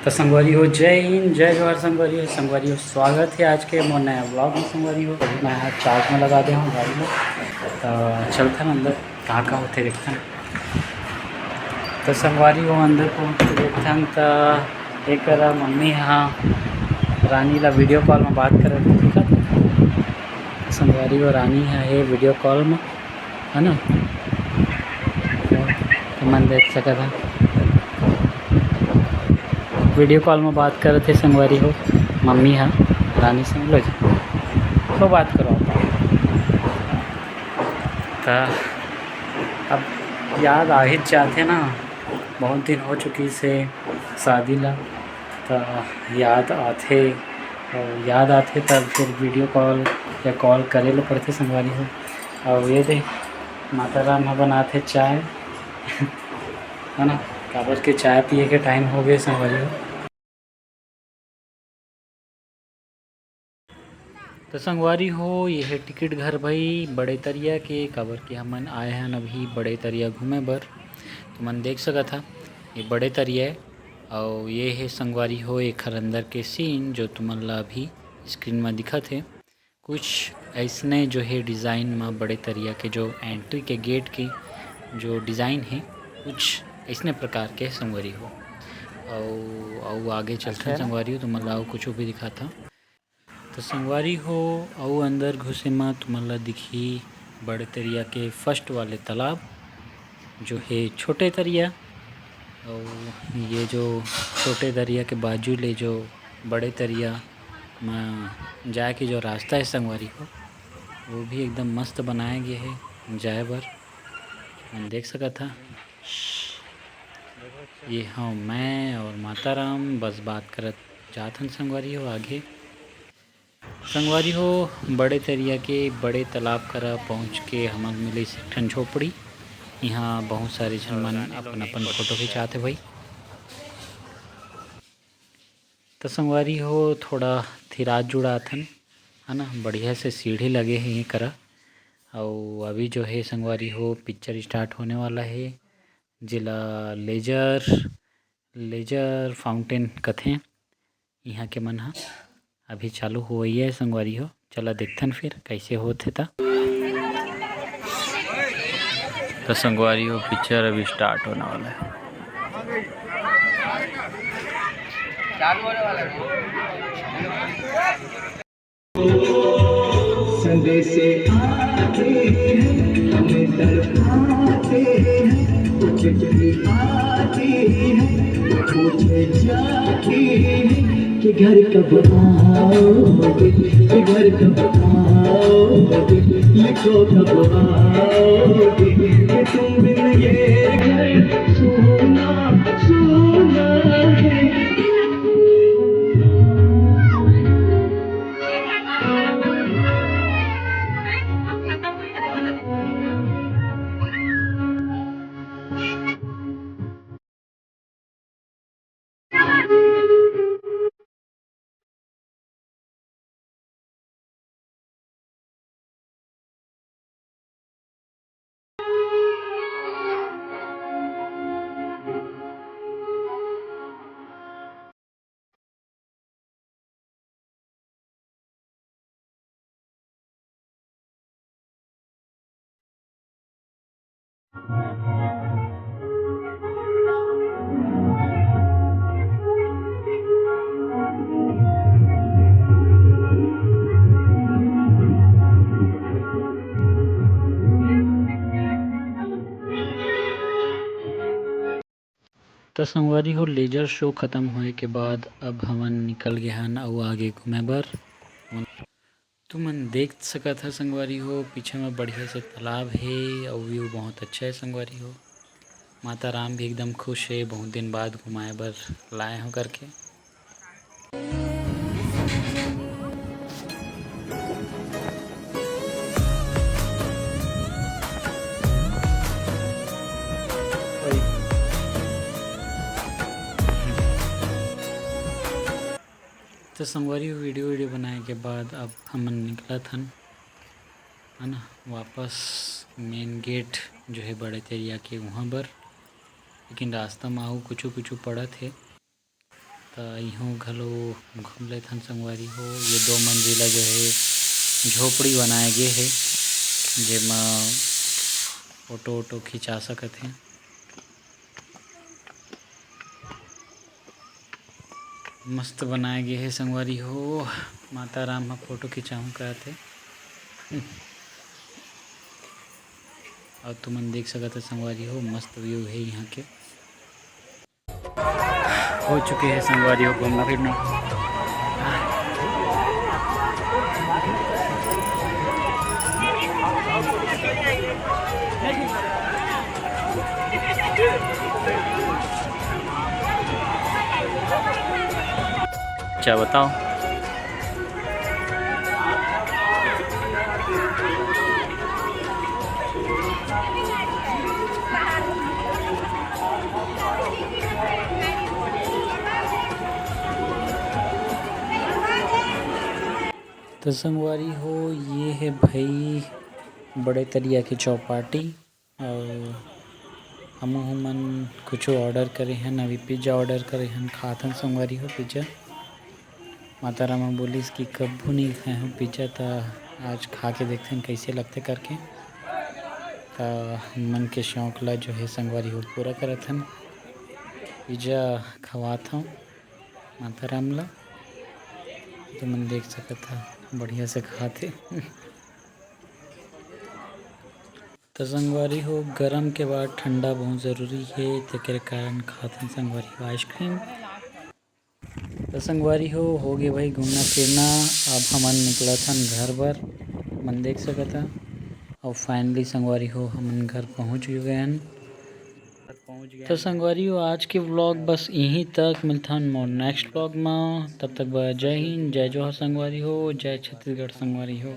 तो संगवारी हो, जय हिंद, जय जवाहर संगवारी हो स्वागत है आज के मोर नया ब्लॉग में। संगवारी हो मैं चार्ज में लगा दिया हूँ गाड़ी में, तो चलता ना अंदर कहाँ कहाँ होते देखता। तो संगवारी हो अंदर पहुँच के देखता तो एक मम्मी हाँ रानी ला वीडियो कॉल में बात कर दिखा। तो संगवारी हो रानी है वीडियो कॉल में, है ना, तो मन देख सका था वीडियो कॉल में बात कर रहे थे। संगवारी हो मम्मी हाँ रानी से लो जी तो बात करो। तो अब याद आ ही जाते ना, बहुत दिन हो चुकी से शादी ला, तो याद आते तब फिर वीडियो कॉल या कॉल करे लो पड़ते संगवारी हो। और ये दे माता राम बनाते चाय है ना, काबर के चाय पिए के टाइम हो गए संगवारी हो। तो संगवारी हो ये है टिकट घर भाई बड़े तरिया के, काबर के हमन आए हैं अभी बड़े तरिया घूमे बर। तो मन देख सका था ये बड़े तरिया है, और ये है संगवारी हो एक अंदर के सीन जो तुमन ला अभी स्क्रीन में दिखत है। कुछ ऐसने जो है डिज़ाइन में बड़े तरिया के जो एंट्री के गेट की जो डिज़ाइन है कुछ ऐसने प्रकार के संगवारी हो। और आगे चलते संगवारी हो तुमन ला कुछ भी दिखा था। तो संगवारी हो और अंदर घुसे में तुमन ला दिखी बड़े तरिया के फर्स्ट वाले तालाब जो है छोटे तरिया, और ये जो छोटे दरिया के बाजू ले जो बड़े तरिया में जाए के जो रास्ता है संगवारी हो वो भी एकदम मस्त बनाया गया है जाए बर। मैं देख सका था ये हाँ मैं और माता राम बस बात करत जात हन संगवारी हो आगे। संगवारी हो बड़े तरिया के बड़े तालाब करा पहुँच के हमन मिले ठन झोपड़ी। यहाँ बहुत सारे झन मन अपन अपन फोटो खिंचाते भाई। तो संगवारी हो थोड़ा थिरात जुड़ाथन है ना, बढ़िया से सीढ़ी लगे हैं ये करा। और अभी जो है संगवारी हो पिक्चर स्टार्ट होने वाला है जिला लेजर फाउंटेन कथें यहाँ के मन हा अभी चालू हो ही है संगवारी हो। चला देखथन फिर कैसे होते था। तो संगवारी हो पिक्चर अभी स्टार्ट होने वाला है। संदेश आते हैं हमें तड़पाते हैं, चिट्ठी आती है पूछे जाती है कि घर कब आओगे, कि घर कब आओगे, लिखो कब आओगे, कि तुम बिन ये घर सोना सोना है। तो संगवारी हो लेजर शो ख़त्म होए के बाद अब हमन निकल गए हन और आगे घूमे बर। तुमन देख सका था संगवारी हो पीछे में बढ़िया से तालाब है और व्यू बहुत अच्छा है संगवारी हो। माता राम भी एकदम खुश है, बहुत दिन बाद घुमाए बर लाए हो करके। तो संगवारी वीडियो बनाए के बाद अब हमन निकला थन है ना वापस मेन गेट जो है बड़े तरिया के वहाँ पर, लेकिन रास्ता में आहू कुछ पड़त है। तो यूँ घलो घूम लेथन संगवारी हो। ये 2 मंजिला जो है झोपड़ी बनाए गे है जेमा फोटो वोटो खिंचा सकत हैं। मस्त बनाए गे है संगवारी हो। माता राम ह फोटो खिंचाहूँ कहत हे। और तुमन देख सकत हो संगवारी हो मस्त व्यू है यहाँ के। हो चुके हैं संगवारी हो घूमना फिरना। क्या बताओ। तो संगवारी हो ये है भाई बड़े तरिया की चौपाटी। और हमन कुछ ऑर्डर करे हैं। अभी पिज़्ज़ा ऑर्डर करे हैं खाथन संगवारी हो पिज़्ज़ा। माता रामा बोलिस कि कभू नहीं खाए हो पिज़्ज़ा तो आज खा के देखते हैं कैसे लगते करके। तो मन के शौक ला जो है संगवारी हो पूरा करत हन। पिज़्ज़ा खवात हूँ माता राम ला। तो मन देख सकत था बढ़िया से खाते। तो संगवारी हो गरम के बाद ठंडा बहुत ज़रूरी है तेकर कारण खाथन संगवारी हो आइसक्रीम। तो संगवारी हो गए भाई घूमना फिरना। अब हमन निकलत हन घर बर मन देख सकत था। और फाइनली संगवारी हो हमन घर पहुंच गए हन। तो संगवारी हो आज के व्लॉग बस यहीं तक। मिलथन मोर नेक्स्ट व्लॉग में। तब तक जय हिंद जय जोहार संगवारी हो। जय छत्तीसगढ़ संगवारी हो।